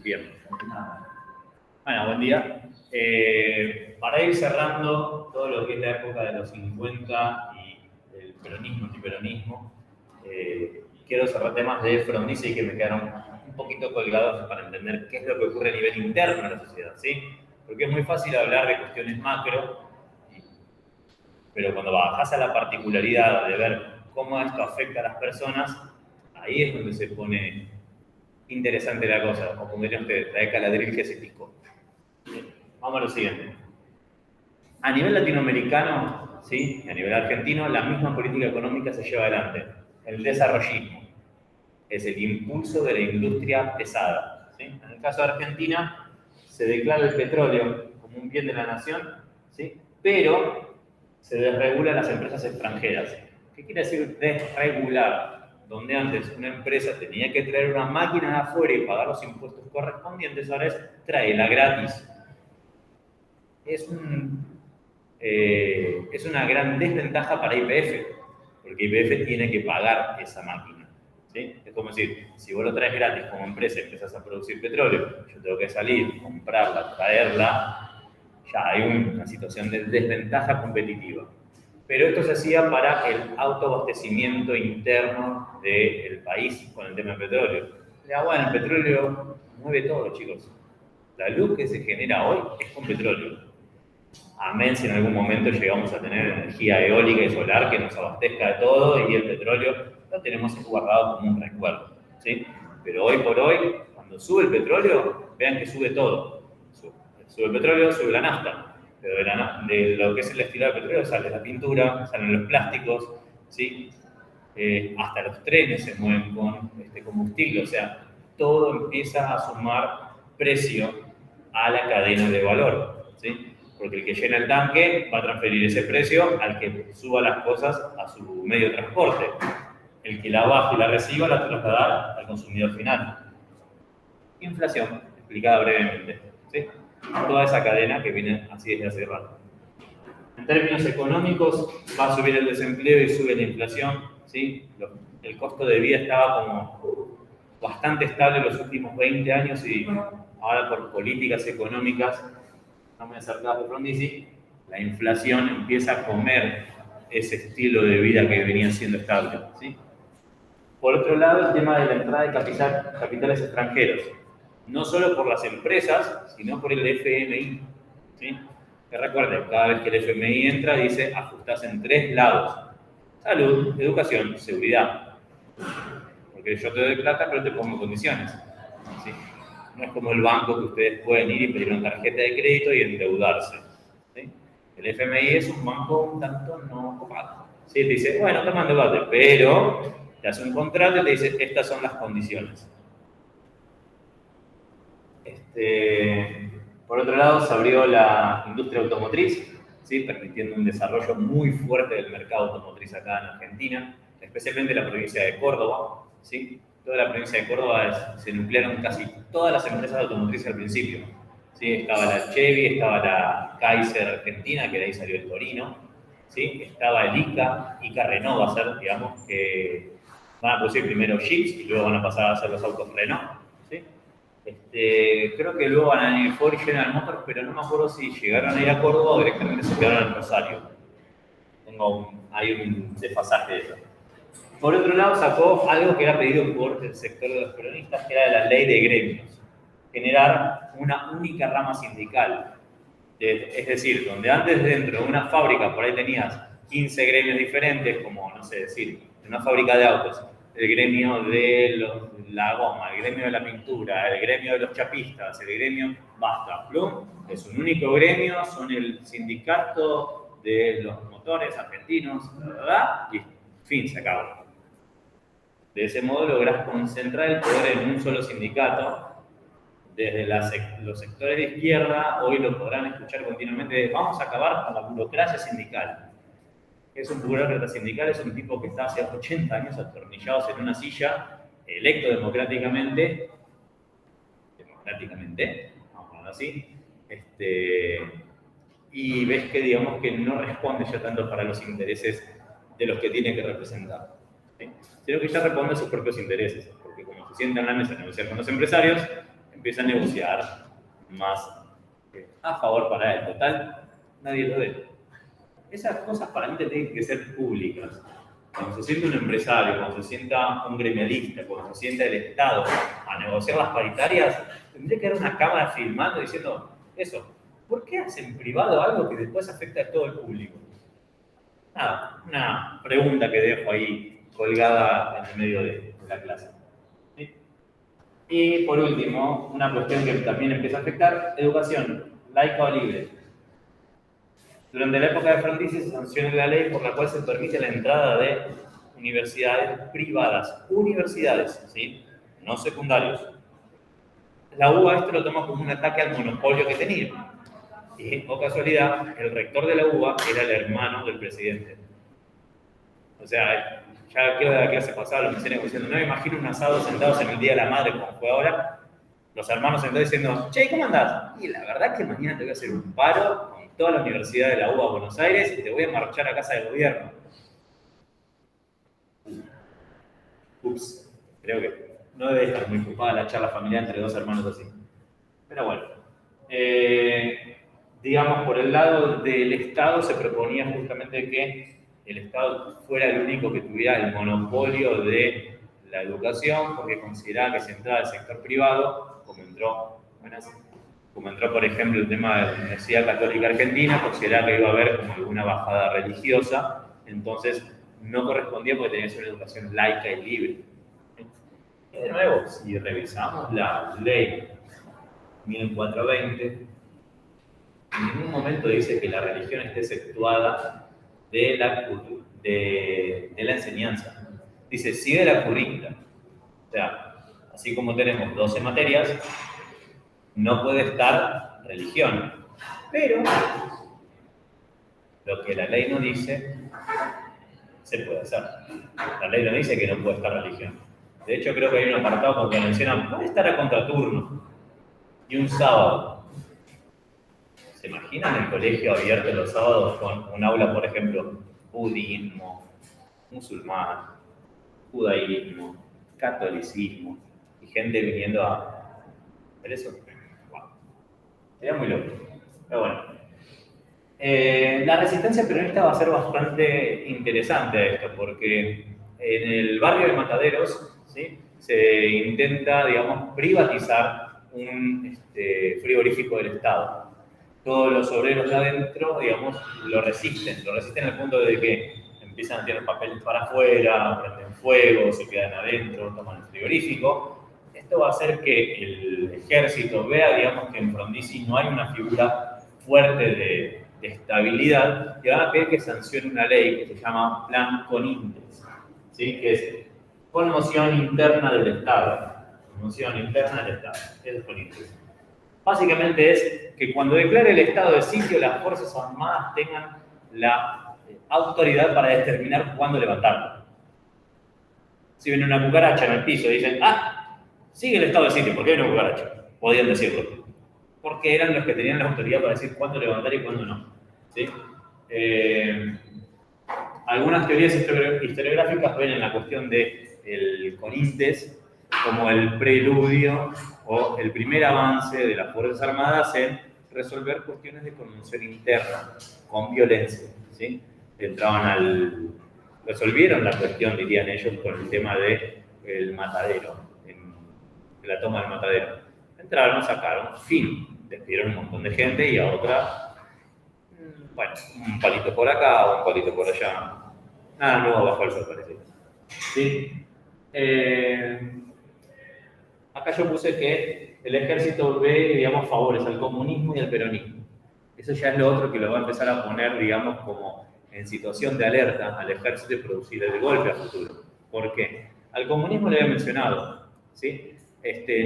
Bien. Bueno, buen día. Para ir cerrando todo lo que es la época de los 50 y el peronismo, antiperonismo, quiero cerrar temas de Frondizi que me quedaron un poquito colgados para entender qué es lo que ocurre a nivel interno de la sociedad, ¿sí? Porque es muy fácil hablar de cuestiones macro, pero cuando bajas a la particularidad de ver cómo esto afecta a las personas, ahí es donde se pone interesante la cosa, o como dirían ustedes, trae caladril que se picó. Vamos a lo siguiente. A nivel latinoamericano, ¿sí? A nivel argentino, la misma política económica se lleva adelante. El desarrollismo es el impulso de la industria pesada, ¿sí? En el caso de Argentina, se declara el petróleo como un bien de la nación, ¿sí? Pero se desregula las empresas extranjeras. ¿Qué quiere decir desregular? Donde antes una empresa tenía que traer una máquina de afuera y pagar los impuestos correspondientes, ahora es tráela gratis. Es una gran desventaja para YPF, porque YPF tiene que pagar esa máquina, ¿sí? Es como decir, si vos lo traes gratis como empresa y empiezas a producir petróleo, yo tengo que salir, comprarla, traerla, ya hay una situación de desventaja competitiva. Pero esto se hacía para el autoabastecimiento interno del país con el tema del petróleo. Bueno, el petróleo mueve todo, chicos. La luz que se genera hoy es con petróleo. Amén si en algún momento llegamos a tener energía eólica y solar que nos abastezca de todo y el petróleo lo tenemos guardado como un recuerdo, ¿sí? Pero hoy por hoy, cuando sube el petróleo, vean que sube todo. Sube el petróleo, sube la nafta. Pero de lo que es el destilado de petróleo sale la pintura, salen los plásticos, ¿sí? Hasta los trenes se mueven con combustible, o sea, todo empieza a sumar precio a la cadena de valor, ¿sí? Porque el que llena el tanque va a transferir ese precio al que suba las cosas a su medio de transporte. El que la baja y la reciba la trasladar al consumidor final. Inflación, explicada brevemente, ¿sí? Toda esa cadena que viene así desde hace rato. En términos económicos, va a subir el desempleo y sube la inflación, ¿sí? El costo de vida estaba como bastante estable en los últimos 20 años y ahora por políticas económicas muy acertadas de Frondizi, la inflación empieza a comer ese estilo de vida que venía siendo estable, ¿sí? Por otro lado, el tema de la entrada de capitales extranjeros, no solo por las empresas, sino por el FMI, ¿sí? Que recuerden, cada vez que el FMI entra, dice ajustás en 3 lados: salud, educación, seguridad. Porque yo te doy plata, pero te pongo condiciones, ¿sí? No es como el banco que ustedes pueden ir y pedir una tarjeta de crédito y endeudarse, ¿sí? El FMI es un banco un tanto no copado, ¿sí? Te dice, bueno, toma endeudate, pero te hace un contrato y te dice, estas son las condiciones. Por otro lado, se abrió la industria automotriz, ¿sí? Permitiendo un desarrollo muy fuerte del mercado automotriz acá en Argentina, especialmente en la provincia de Córdoba, ¿sí? Toda la provincia de Córdoba se nuclearon casi todas las empresas automotrices al principio, ¿sí? Estaba la Chevy, estaba la Kaiser Argentina, que de ahí salió el Torino, ¿sí? Estaba el ICA Renault, digamos, que van a producir primero Jeeps y luego van a pasar a hacer los autos Renault, ¿sí? Creo que luego van a ir Ford y General Motors, pero no me acuerdo si llegaron a ir a Córdoba o directamente se quedaron en Rosario. Hay un desfasaje de eso. Por otro lado, sacó algo que era pedido por el sector de los peronistas, que era la ley de gremios. Generar una única rama sindical. Es decir, donde antes dentro de una fábrica por ahí tenías 15 gremios diferentes, como, no sé, decir, en una fábrica de autos, el gremio de la goma, el gremio de la pintura, el gremio de los chapistas, el gremio, basta, plum, es un único gremio, son el sindicato de los motores argentinos, ¿verdad? Y fin, se acabó. De ese modo lográs concentrar el poder en un solo sindicato. Desde los sectores de izquierda, hoy lo podrán escuchar continuamente, vamos a acabar con la burocracia sindical. Es un burócrata sindical, es un tipo que está hace 80 años atornillados en una silla, electo democráticamente, vamos a ponerlo así, y ves que digamos que no responde ya tanto para los intereses de los que tiene que representar, ¿sí? Sino que ya responde a sus propios intereses, porque como se sienta en la mesa a negociar con los empresarios, empieza a negociar más a favor para él. Total, nadie lo ve. Esas cosas para mí tienen que ser públicas. Cuando se siente un empresario, cuando se sienta un gremialista, cuando se sienta el Estado a negociar las paritarias, tendría que haber una cámara filmando diciendo eso. ¿Por qué hacen privado algo que después afecta a todo el público? Nada, una pregunta que dejo ahí colgada en el medio de la clase. ¿Sí? Y por último, una cuestión que también empieza a afectar, educación, laica o libre. Durante la época de Frondizi se sancionó la ley por la cual se permite la entrada de universidades privadas, universidades, ¿sí? No secundarios. La UBA esto lo toma como un ataque al monopolio que tenía. Y, por casualidad, el rector de la UBA era el hermano del presidente. O sea, ya creo de la clase pasada lo mencioné diciendo, no me imagino un asado sentados en el Día de la Madre como fue ahora, los hermanos sentados diciendo, che, ¿cómo andás? Y la verdad que mañana te voy a hacer un paro con toda la Universidad de la UBA Buenos Aires y te voy a marchar a casa del gobierno. Ups, creo que no debe estar muy ocupada la charla familiar entre dos hermanos así. Pero bueno, digamos, por el lado del Estado se proponía justamente que el Estado fuera el único que tuviera el monopolio de la educación, porque consideraba que si entraba el sector privado, como entró, por ejemplo, el tema de la Universidad Católica Argentina, consideraba que iba a haber como alguna bajada religiosa, entonces no correspondía porque tenía que ser una educación laica y libre. Y de nuevo, si revisamos la ley 1420, en ningún momento dice que la religión esté exceptuada de la enseñanza. Dice, sí de la currícula. O sea, así como tenemos 12 materias, no puede estar religión. Pero lo que la ley no dice, se puede hacer. La ley no dice que no puede estar religión. De hecho, creo que hay un apartado que menciona, puede estar a contraturno. Y un sábado. ¿Se imaginan el colegio abierto los sábados con un aula, por ejemplo, budismo, musulmán, judaísmo, catolicismo, y gente viniendo a ver eso? Wow. Sería muy loco. Pero bueno. La resistencia peronista va a ser bastante interesante a esto, porque en el barrio de Mataderos, ¿sí?, se intenta, digamos, privatizar un frigorífico del Estado. Todos los obreros de adentro, digamos, lo resisten al punto de que empiezan a tirar papeles para afuera, prenden fuego, se quedan adentro, toman el frigorífico. Esto va a hacer que el ejército vea, digamos, que en Frondizi no hay una figura fuerte de estabilidad y van a pedir que sancione una ley que se llama Plan Conintes, ¿sí?, que es conmoción interna del Estado. Conmoción interna del Estado. Eso es Conintes. Básicamente es que cuando declare el estado de sitio, las Fuerzas Armadas tengan la autoridad para determinar cuándo levantarlo. Si ven una cucaracha en el piso y dicen, sigue el estado de sitio, ¿por qué hay una cucaracha? Podían decirlo. Porque eran los que tenían la autoridad para decir cuándo levantar y cuándo no. ¿Sí? Algunas teorías historiográficas ven en la cuestión del Conintes como el preludio o el primer avance de las Fuerzas Armadas en resolver cuestiones de conmoción interna con violencia, ¿sí? Resolvieron la cuestión, dirían ellos, con el tema del matadero, de la toma del matadero. Entraron, sacaron, fin, despidieron un montón de gente y a otra, bueno, un palito por acá, un palito por allá. Nada nuevo bajo el sol, parece. ¿Sí? Acá yo puse que el ejército ve, digamos, favores al comunismo y al peronismo. Eso ya es lo otro que lo va a empezar a poner, digamos, como en situación de alerta al ejército y producir el golpe a futuro. ¿Por qué? Al comunismo le había mencionado, ¿sí?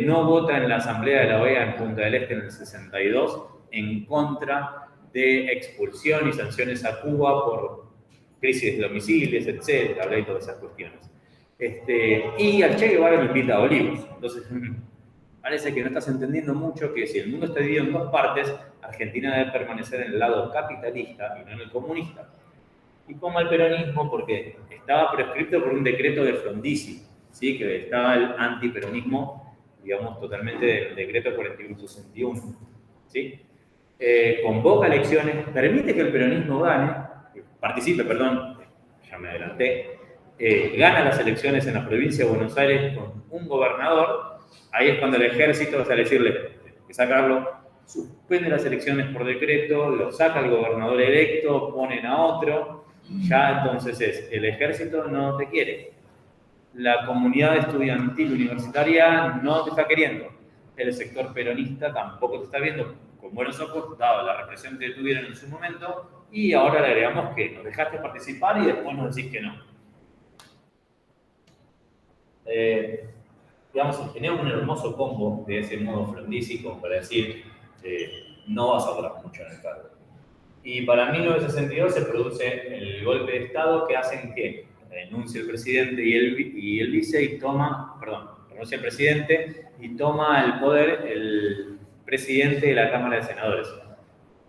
No vota en la Asamblea de la OEA en Punta del Este en el 62 en contra de expulsión y sanciones a Cuba por crisis de los misiles, etcétera, habla de todas esas cuestiones. Y al Che Guevara lo invita a Olivos. Entonces, parece que no estás entendiendo mucho que si el mundo está dividido en dos partes, Argentina debe permanecer en el lado capitalista y no en el comunista. Y como el peronismo, porque estaba prescrito por un decreto de Frondizi, ¿sí?, que estaba el antiperonismo, digamos, totalmente del decreto 4161, ¿sí? Convoca elecciones, permite que el peronismo gane, participe, perdón, ya me adelanté, gana las elecciones en la provincia de Buenos Aires con un gobernador. Ahí es cuando el ejército, o sea, decirle que sacarlo, suspende las elecciones por decreto, lo saca el gobernador electo, ponen a otro, ya entonces es, el ejército no te quiere, la comunidad estudiantil universitaria no te está queriendo, el sector peronista tampoco te está viendo con buenos ojos, dado la represión que tuvieron en su momento, y ahora le agregamos que nos dejaste participar y después nos decís que no. Digamos, se genera un hermoso combo de ese modo Frondizi como para decir, no vas a durar mucho en el cargo. Y para 1962 se produce el golpe de Estado que hacen que renuncie el presidente y el vice y toma, perdón, renuncia el presidente y toma el poder el presidente de la Cámara de Senadores.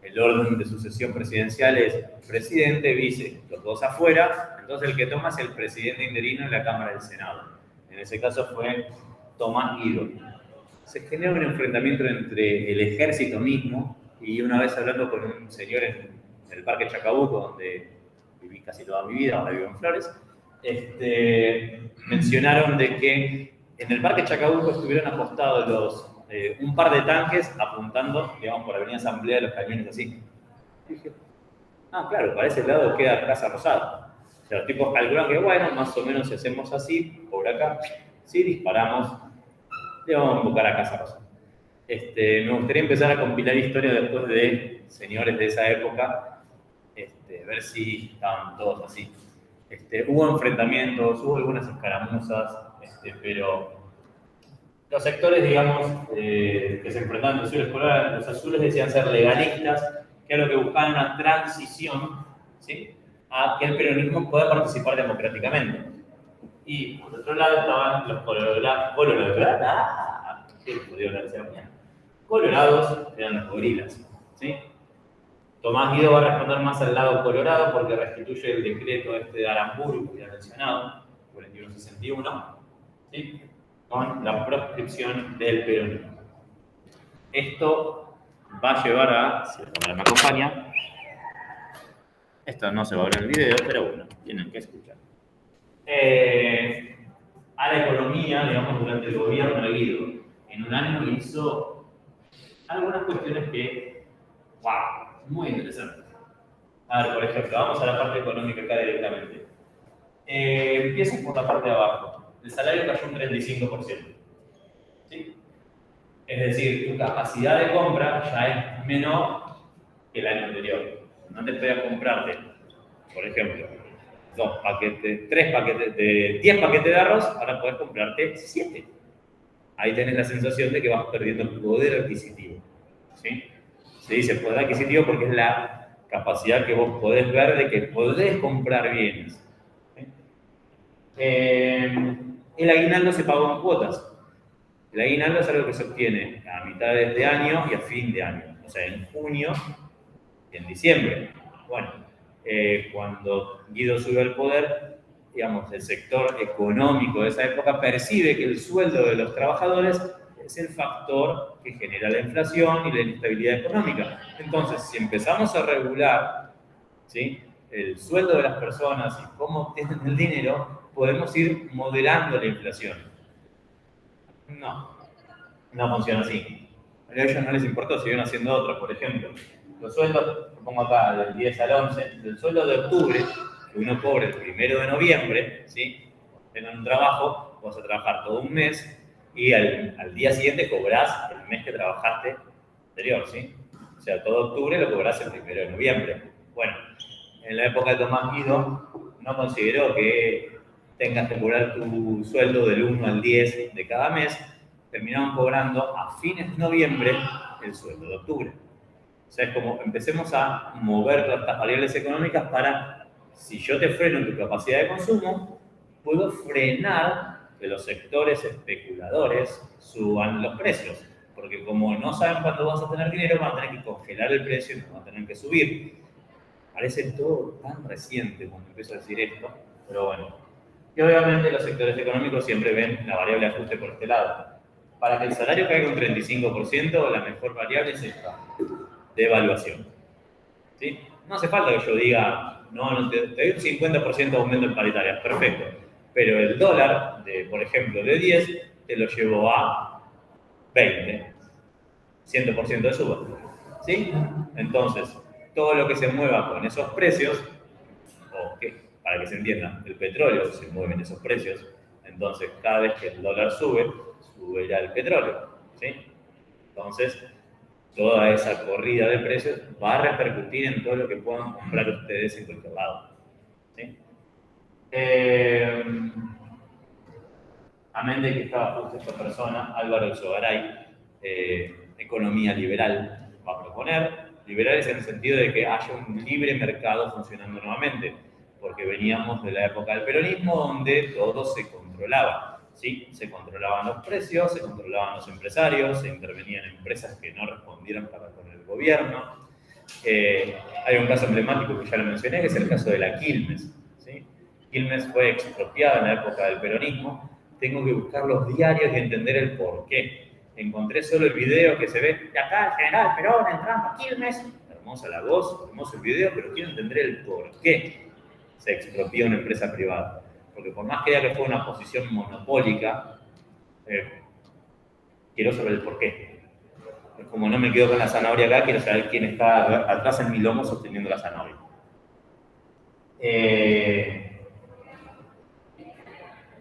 El orden de sucesión presidencial es presidente, vice, los dos afuera, entonces el que toma es el presidente interino de la Cámara del Senado. En ese caso fue Tomás Guido. Se genera un enfrentamiento entre el ejército mismo y una vez hablando con un señor en el Parque Chacabuco, donde viví casi toda mi vida, ahora vivo en Flores, mencionaron de que en el Parque Chacabuco estuvieron apostados un par de tanques apuntando, digamos, por Avenida Asamblea, los cañones así. Y dije, claro, para ese lado queda Casa Rosada. O sea, los tipos calculan que, bueno, más o menos si hacemos así, por acá, si disparamos, le vamos a invocar a Casa Rosada. Me gustaría empezar a compilar historias después de señores de esa época, ver si estaban todos así. Hubo enfrentamientos, hubo algunas escaramuzas, pero los sectores, digamos, que se enfrentaban los azules decían ser legalistas, que era lo que buscaban una transición, ¿sí?, a que el peronismo pueda participar democráticamente. Y por otro lado estaban los colorados, eran los gorilas, ¿sí? Tomás Guido va a responder más al lado colorado porque restituye el decreto de Aramburu, que ya mencionado, 4161, ¿sí?, con la proscripción del peronismo. Esto va a llevar a, si la cámara me acompaña, esto no se va a ver en el video, pero bueno, tienen que escuchar. A la economía, digamos, durante el gobierno de Guido. En un año hizo algunas cuestiones que, wow, muy interesantes. A ver, por ejemplo, vamos a la parte económica acá directamente. Empiezo por la parte de abajo. El salario cayó un 35%. ¿Sí? Es decir, tu capacidad de compra ya es menor que el año anterior. No te podías comprarte, por ejemplo, 3 paquetes de 10 paquetes de arroz, ahora puedes comprarte 7. Ahí tenés la sensación de que vas perdiendo poder adquisitivo, ¿sí? Se dice poder adquisitivo porque es la capacidad que vos podés ver de que podés comprar bienes, ¿sí? El aguinaldo se pagó en cuotas. El aguinaldo es algo que se obtiene a mitad de año y a fin de año, o sea, en junio y en diciembre. Bueno, cuando Guido sube al poder, digamos, el sector económico de esa época percibe que el sueldo de los trabajadores es el factor que genera la inflación y la inestabilidad económica. Entonces, si empezamos a regular, ¿sí?, el sueldo de las personas y cómo obtienen el dinero, podemos ir moderando la inflación. No funciona así. A ellos no les importó, siguieron haciendo otros. Por ejemplo, los sueldos, lo pongo acá, del 10 al 11, del sueldo de octubre, que uno cobre el 1 de noviembre, ¿sí?, tengan un trabajo, vas a trabajar todo un mes y al día siguiente cobrás el mes que trabajaste anterior, ¿sí? O sea, todo octubre lo cobrás el 1 de noviembre. Bueno, en la época de Tomás Guido no consideró que tengas que cobrar tu sueldo del 1 al 10 de cada mes, terminaban cobrando a fines de noviembre el sueldo de octubre. O sea, es como empecemos a mover todas estas variables económicas para, si yo te freno en tu capacidad de consumo, puedo frenar que los sectores especuladores suban los precios. Porque como no saben cuándo vas a tener dinero, van a tener que congelar el precio y no van a tener que subir. Parece todo tan reciente cuando empiezo a decir esto, pero bueno. Y obviamente los sectores económicos siempre ven la variable de ajuste por este lado. Para que el salario caiga un 35%, la mejor variable es esta, de evaluación. ¿Sí? No hace falta que yo diga, no, te doy un 50% de aumento en paritarias, perfecto. Pero el dólar, por ejemplo, de 10, te lo llevo a 20, 100% de suba. ¿Sí? Entonces, todo lo que se mueva con esos precios, para que se entienda, el petróleo se mueve en esos precios, entonces cada vez que el dólar sube, subirá el petróleo. ¿Sí? Entonces, toda esa corrida de precios va a repercutir en todo lo que puedan comprar ustedes en cualquier lado. ¿Sí? Amén de que estaba justo esta persona, Álvaro Sogaray, economía liberal, va a proponer. Liberales en el sentido de que haya un libre mercado funcionando nuevamente, porque veníamos de la época del peronismo donde todo se controlaba. ¿Sí? Se controlaban los precios, se controlaban los empresarios, se intervenían empresas que no respondieran para con el gobierno. Hay un caso emblemático que ya lo mencioné, que es el caso de la Quilmes. ¿Sí? Quilmes fue expropiada en la época del peronismo. Tengo que buscar los diarios y entender el porqué. Encontré solo el video que se ve de acá el general Perón entrando a Quilmes. Hermosa la voz, hermoso el video, pero quiero entender el porqué se expropió una empresa privada. Porque por más que diga que fue una posición monopólica, quiero saber el porqué. Como no me quedo con la zanahoria acá, quiero saber quién está atrás en mi lomo sosteniendo la zanahoria.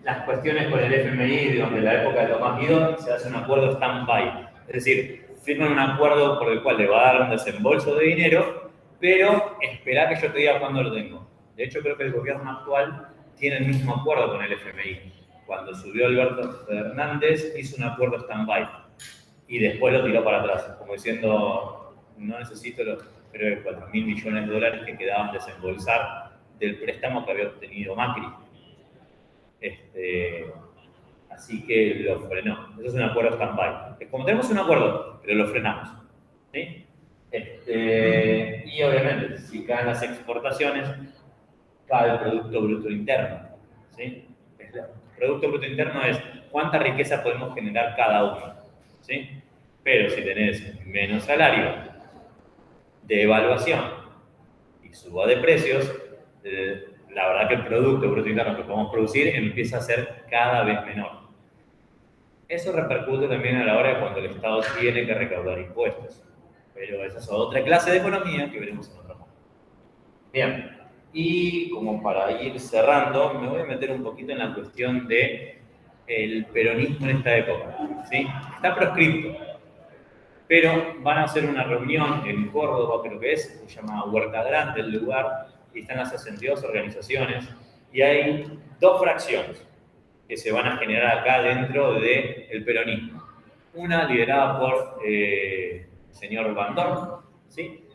Las cuestiones con el FMI, donde en la época de Tomás Guidó se hace un acuerdo stand-by. Es decir, firman un acuerdo por el cual le va a dar un desembolso de dinero, pero espera que yo te diga cuándo lo tengo. De hecho, creo que el gobierno actual tiene el mismo acuerdo con el FMI. Cuando subió Alberto Fernández, hizo un acuerdo stand-by y después lo tiró para atrás, como diciendo, no necesito los, creo que 4.000 millones de dólares que quedaban desembolsar del préstamo que había obtenido Macri. Así que lo frenó. Eso es un acuerdo stand-by. Es como tenemos un acuerdo, pero lo frenamos. ¿Sí? Y obviamente, si caen las exportaciones, cae el Producto Bruto Interno. ¿Sí? El Producto Bruto Interno es cuánta riqueza podemos generar cada uno. ¿Sí? Pero si tenés menos salario, devaluación y suba de precios, la verdad que el Producto Bruto Interno que podemos producir empieza a ser cada vez menor. Eso repercute también a la hora de cuando el Estado tiene que recaudar impuestos. Pero esa es otra clase de economía que veremos en otro momento. Bien, y como para ir cerrando, me voy a meter un poquito en la cuestión de el peronismo en esta época. ¿Sí? Está proscripto, pero van a hacer una reunión en Córdoba, creo que es, se llama Huerta Grande el lugar, y están las 62 organizaciones, y hay dos fracciones que se van a generar acá dentro del peronismo. Una liderada por el señor Bandor, ¿sí?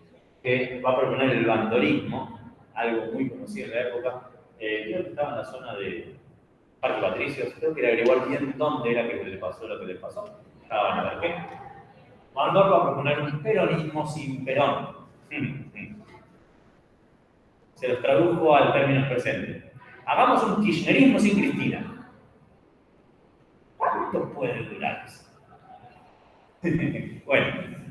Que va a proponer el bandorismo, algo muy conocido en la época. Creo que estaba en la zona de Parque Patricios, creo que era averiguar bien dónde era que le pasó lo que le pasó. Estaban a ver qué. Bandor va a proponer un peronismo sin Perón. Se los tradujo al término presente. Hagamos un kirchnerismo sin Cristina. ¿Cuánto puede durar eso? Bueno,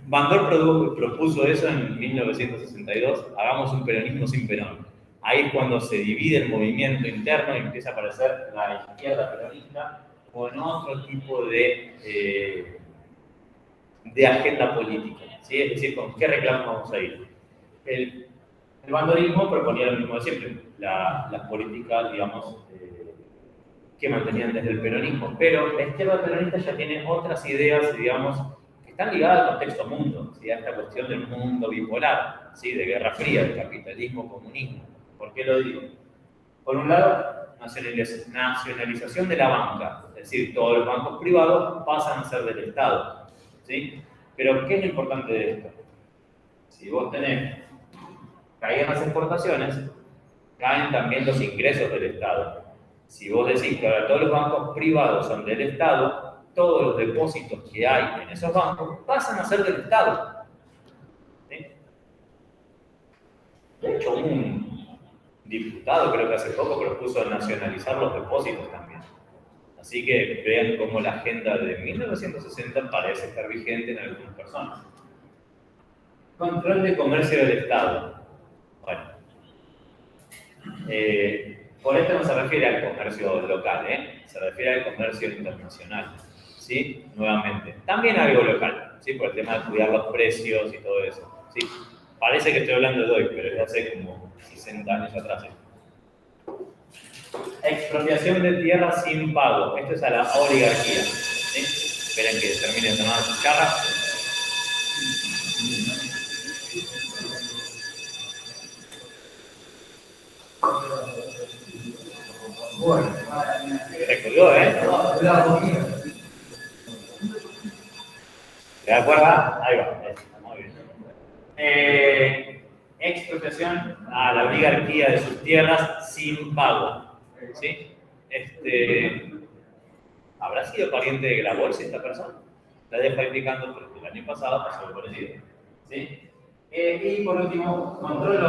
Bandor propuso eso en 1962, hagamos un peronismo sin Perón. Ahí es cuando se divide el movimiento interno y empieza a aparecer la izquierda peronista con otro tipo de agenda política, ¿sí? Es decir, con qué reclamos vamos a ir. El bandorismo proponía lo mismo de siempre, las políticas, digamos, que mantenían desde el peronismo, pero la izquierda peronista ya tiene otras ideas, digamos, que están ligadas al contexto mundo, ¿sí? A esta cuestión del mundo bipolar, ¿sí? De Guerra Fría, de capitalismo, comunismo. ¿Por qué lo digo? Por un lado, nacionalización de la banca, es decir, todos los bancos privados pasan a ser del Estado, ¿sí? Pero, ¿qué es lo importante de esto? Si vos tenés caídas las exportaciones, caen también los ingresos del Estado. Si vos decís que ahora todos los bancos privados son del Estado, todos los depósitos que hay en esos bancos pasan a ser del Estado. ¿Sí? De hecho, un diputado, creo que hace poco, propuso nacionalizar los depósitos también. Así que vean cómo la agenda de 1960 parece estar vigente en algunas personas. Control de comercio del Estado. Bueno, por esto no se refiere al comercio local, se refiere al comercio internacional, ¿sí? Nuevamente, también algo local, ¿sí? Por el tema de cuidar los precios y todo eso, ¿sí? Parece que estoy hablando de hoy, pero es de hace como 60 años atrás. Expropiación de tierra sin pago. Esto es a la oligarquía, ¿sí? Esperen que termine de tomar su charla. Bueno, Se colgó, ¿eh? ¿Te acuerdas? Ahí va. Muy bien. Expropiación a la oligarquía de sus tierras sin pago. ¿Sí? ¿Habrá sido pariente de Grabois esta persona? La dejo indicando porque el año pasado pasó algo parecido. ¿Sí? Y por último, control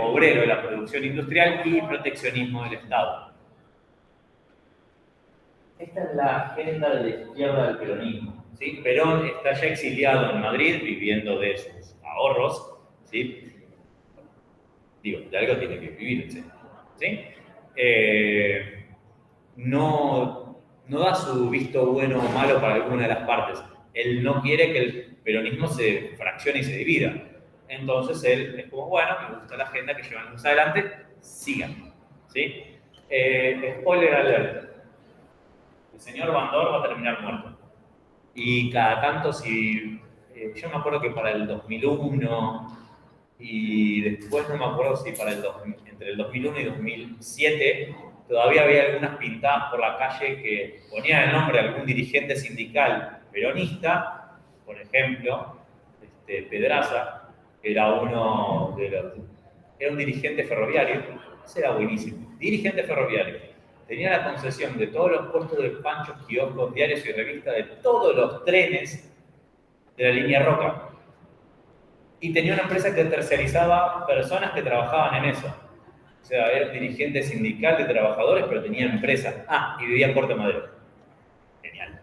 obrero de la producción industrial y proteccionismo del Estado. Esta es la agenda de la izquierda del peronismo. ¿Sí? Perón está ya exiliado en Madrid, viviendo de sus ahorros. ¿Sí? Digo, de algo tiene que vivir, ¿sí? No da su visto bueno o malo para alguna de las partes. Él no quiere que el peronismo se fraccione y se divida. Entonces él es como, bueno, me gusta la agenda que llevan más adelante, sigan. ¿Sí? Spoiler alert. El señor Bandor va a terminar muerto. Y cada tanto, yo me acuerdo que para el 2001 y después no me acuerdo si entre el 2001 y 2007 todavía había algunas pintadas por la calle que ponían el nombre de algún dirigente sindical peronista, por ejemplo, Pedraza, que era era un dirigente ferroviario, ese era buenísimo, dirigente ferroviario. Tenía la concesión de todos los puestos de panchos, kioscos, diarios y revistas de todos los trenes de la línea Roca. Y tenía una empresa que tercerizaba personas que trabajaban en eso. O sea, era un dirigente sindical de trabajadores, pero tenía empresa. Y vivía en Puerto Madero. Genial.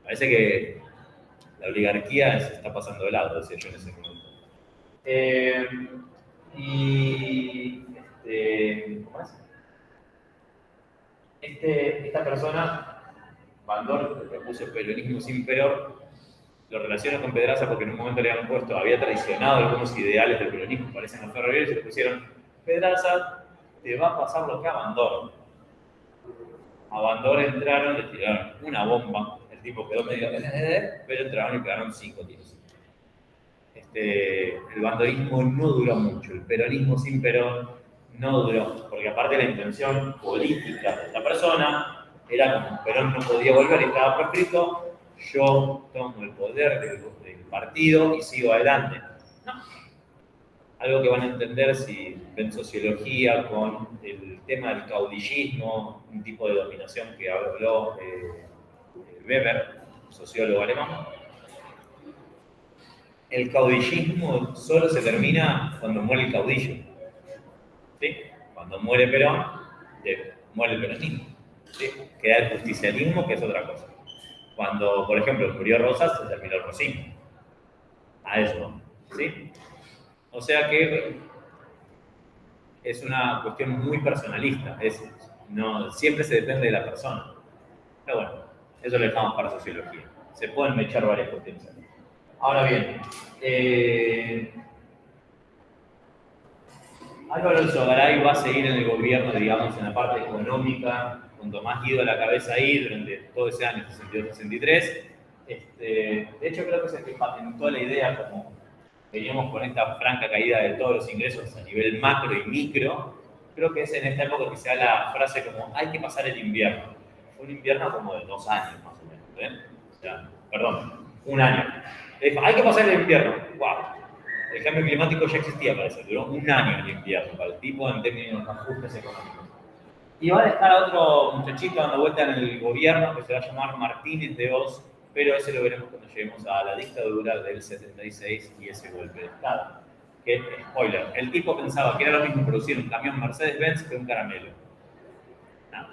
Parece que la oligarquía se está pasando de lado, decía yo en ese momento. ¿Cómo es? Esta persona, Bandor, que propuso el peronismo sin peor, lo relaciona con Pedraza porque en un momento le habían puesto, había traicionado algunos ideales del peronismo, parecen los ferroviarios, y le pusieron, Pedraza, te va a pasar lo que a Bandor. A Bandor entraron, le tiraron una bomba, el tipo quedó medio, pero entraron y pegaron 5 tiros. El bandorismo no duró mucho, el peronismo sin Perón no duró, porque aparte la intención política de esta persona era como Perón no podía volver y estaba proscrito, yo tomo el poder del partido y sigo adelante. No. Algo que van a entender si ven sociología con el tema del caudillismo, un tipo de dominación que habló Weber, sociólogo alemán. El caudillismo solo se termina cuando muere el caudillo. ¿Sí? Cuando muere Perón, muere el peronismo. ¿Sí? Queda el justicialismo, que es otra cosa. Cuando, por ejemplo, murió Rosas, se terminó el rosismo. A eso, ¿sí? O sea que es una cuestión muy personalista. Siempre se depende de la persona. Pero bueno, eso lo dejamos para sociología. Se pueden mechar varias cuestiones. Ahora bien, Álvaro Sogaray va a seguir en el gobierno, digamos, en la parte económica, con Tomás Guido a la cabeza ahí durante todo ese año, 62-63. De hecho, creo que es el que patentó la idea, como veníamos con esta franca caída de todos los ingresos a nivel macro y micro. Creo que es en esta época que se da la frase como, hay que pasar el invierno. Fue un invierno como de 2 años, más o menos. O sea, perdón, 1 año. Le dijo, hay que pasar el invierno. ¡Wow! El cambio climático ya existía, parece. Duró 1 año el invierno para el tipo en términos de ajustes económicos. Y va a dejar a otro muchachito dando vuelta en el gobierno que se va a llamar Martínez de Oz, pero ese lo veremos cuando lleguemos a la dictadura del 76 y ese golpe de Estado. Que, spoiler, el tipo pensaba que era lo mismo producir un camión Mercedes-Benz que un caramelo. No.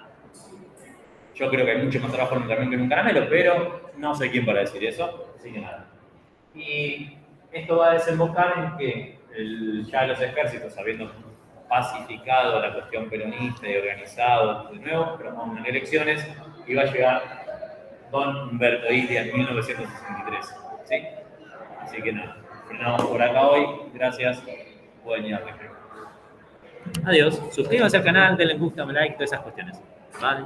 Yo creo que hay mucho más trabajo en un camión que en un caramelo, pero no soy quien para decir eso, así que nada. Y esto va a desembocar en que ya los ejércitos, habiendo pacificado la cuestión peronista y organizado de nuevo, pero con elecciones, iba a llegar don Humberto Ilia en 1963. ¿Sí? Así que nada, frenamos por acá hoy. Gracias. Buen día. Adiós. Suscríbanse al canal, denle gusto, like, todas esas cuestiones. Vale.